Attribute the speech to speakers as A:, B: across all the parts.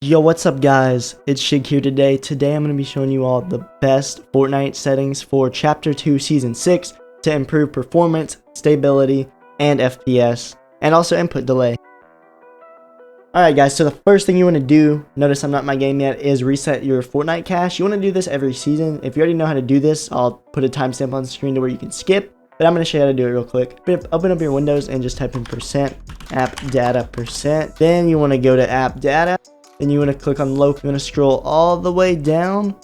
A: Yo, what's up guys? It's Sshig here today. Today I'm going to be showing you all the best Fortnite settings for Chapter 2 Season 6 to improve performance, stability, and FPS, and also input delay. Alright guys, so the first thing you want to do, notice I'm not in my game yet, is reset your Fortnite cache. You want to do this every season. If you already know how to do this, I'll put a timestamp on the screen to where you can skip, but I'm going to show you how to do it real quick. Open up your Windows and just type in %appdata%. Then you want to go to app data. Then you want to click on local. You want to scroll all the way down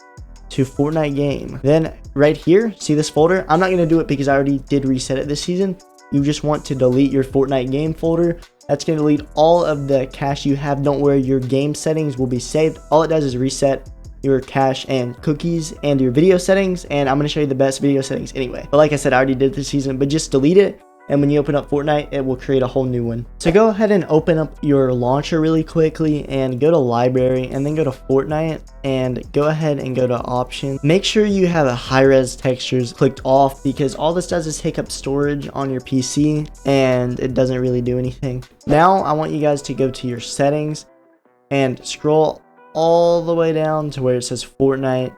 A: to Fortnite game. Then right here, see this folder? I'm not going to do it because I already did reset it this season. You just want to delete your Fortnite game folder. That's going to delete all of the cache you have. Don't worry, your game settings will be saved. All it does is reset your cache and cookies and your video settings. And I'm going to show you the best video settings anyway. But like I said, I already did this season, but just delete it. And when you open up Fortnite, it will create a whole new one. So go ahead and open up your launcher really quickly and go to library and then go to Fortnite and go ahead and go to options. Make sure you have a high res textures clicked off because all this does is take up storage on your PC and it doesn't really do anything. Now I want you guys to go to your settings and scroll all the way down to where it says Fortnite.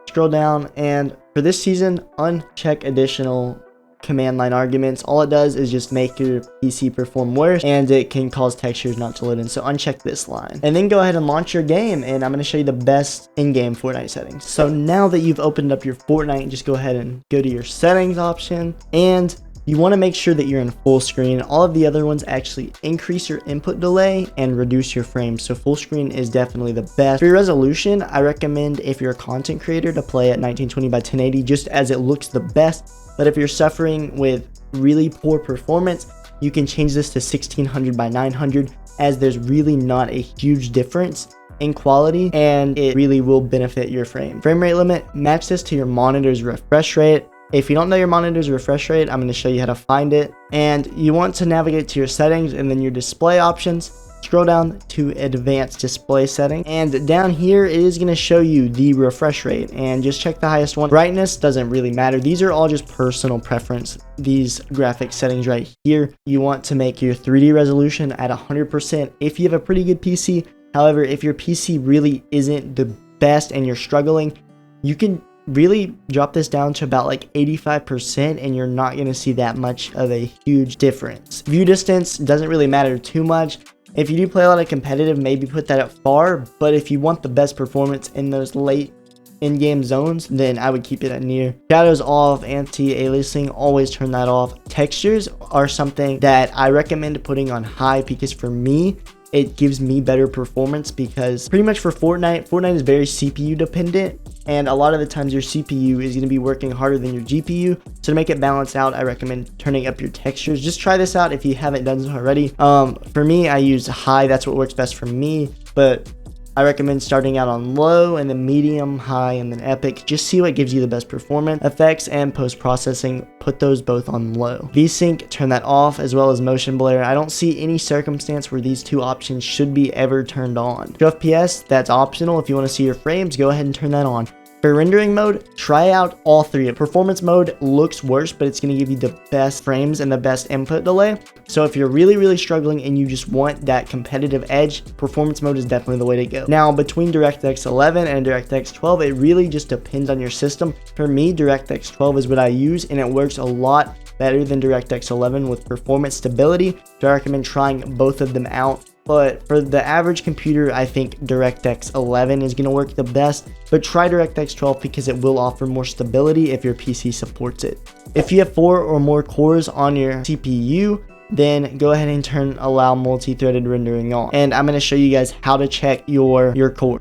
A: Scroll down, and for this season, uncheck additional command line arguments. All it does is just make your PC perform worse, and it can cause textures not to load in. So uncheck this line and then go ahead and launch your game, and I'm going to show you the best in-game Fortnite settings. So now that you've opened up your Fortnite, just go ahead and go to your settings option, and you want to make sure that you're in full screen. All of the other ones actually increase your input delay and reduce your frames, so full screen is definitely the best. For your resolution, I recommend, if you're a content creator, to play at 1920 by 1080 just as it looks the best. But if you're suffering with really poor performance, you can change this to 1600 by 900, as there's really not a huge difference in quality and it really will benefit your frame rate limit. Match this to your monitor's refresh rate. If you don't know your monitor's refresh rate, I'm going to show you how to find it. And you want to navigate to your settings and then your display options. Scroll down to advanced display setting, and down here it is going to show you the refresh rate, and just check the highest one. Brightness doesn't really matter. These are all just personal preference. These graphic settings right here, you want to make your 3D resolution at 100% if you have a pretty good PC. However, if your PC really isn't the best and you're struggling, you can really drop this down to about like 85% and you're not going to see that much of a huge difference. View distance doesn't really matter too much. If you do play a lot of competitive, maybe put that at far, but if you want the best performance in those late in-game zones, then I would keep it at near. Shadows off, anti-aliasing, always turn that off. Textures are something that I recommend putting on high because for me, it gives me better performance, because pretty much for Fortnite is very CPU dependent, and a lot of the times your CPU is going to be working harder than your GPU. So to make it balance out, I recommend turning up your textures. Just try this out if you haven't done so already. For me, I use high. That's what works best for me, but I recommend starting out on low and then medium, high, and then epic. Just see what gives you the best performance. Effects and post-processing, put those both on low. VSync, turn that off, as well as motion blur. I don't see any circumstance where these two options should be ever turned on. Show FPS, that's optional. If you want to see your frames, go ahead and turn that on. For rendering mode, try out all three. Performance mode looks worse, but it's going to give you the best frames and the best input delay. So if you're really struggling and you just want that competitive edge, performance mode is definitely the way to go. Now, between DirectX 11 and DirectX 12, it really just depends on your system. For me, DirectX 12 is what I use, and it works a lot better than DirectX 11 with performance stability. So I recommend trying both of them out. But for the average computer, I think DirectX 11 is going to work the best, but try DirectX 12 because it will offer more stability if your PC supports it. If you have 4 or more cores on your CPU, then go ahead and turn allow multi-threaded rendering on. And I'm going to show you guys how to check your core.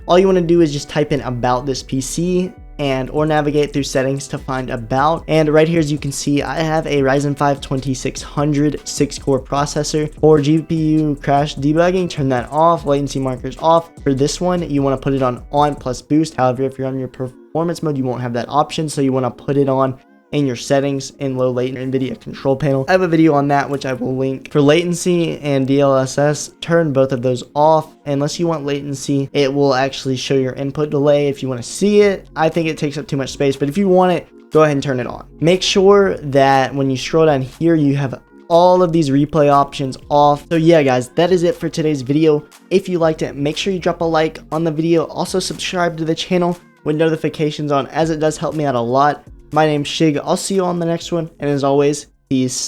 A: All you want to do is just type in about this PC or navigate through settings to find about. And right here, as you can see, I have a Ryzen 5 2600 6-core processor. For GPU crash debugging, turn that off. Latency markers off. For this one, you want to put it on plus boost. However, if you're on your performance mode, you won't have that option, so you want to put it on in your settings in low latency Nvidia control panel. I have a video on that which I will link. For latency and DLSS, turn both of those off. Unless you want latency, it will actually show your input delay. If you want to see it, I think it takes up too much space, but if you want it, go ahead and turn it on. Make sure that when you scroll down here, you have all of these replay options off. So yeah guys, that is it for today's video. If you liked it, make sure you drop a like on the video. Also subscribe to the channel with notifications on, as it does help me out a lot. My name's Sshig. I'll see you on the next one, and as always, peace.